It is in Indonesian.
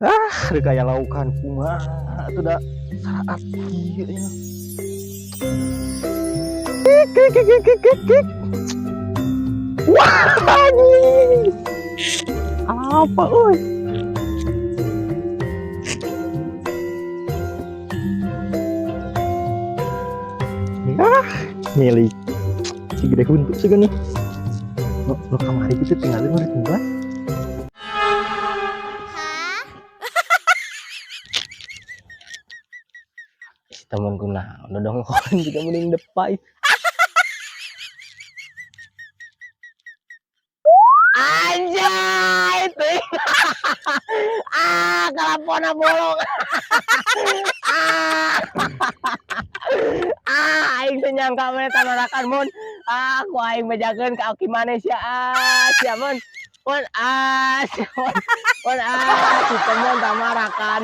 Udah kayak laukan kumaha tuh dah saat ieu nya. Kik kik kik kik kik. Wah, anjing. Apa euy? Ah, milik si gede huntu segan nih. Lo kamari gitu tinggalin urut gua. Si temenku nah, udah dong kon juga mending depai. Anjay, tuh. Kalapona bolong. Aing teh nyangka we tanarakan mun. Ku aing bejakeun ka Oki manes ya. Sia mun. Mun sia mun. Mun si temen tamarakan.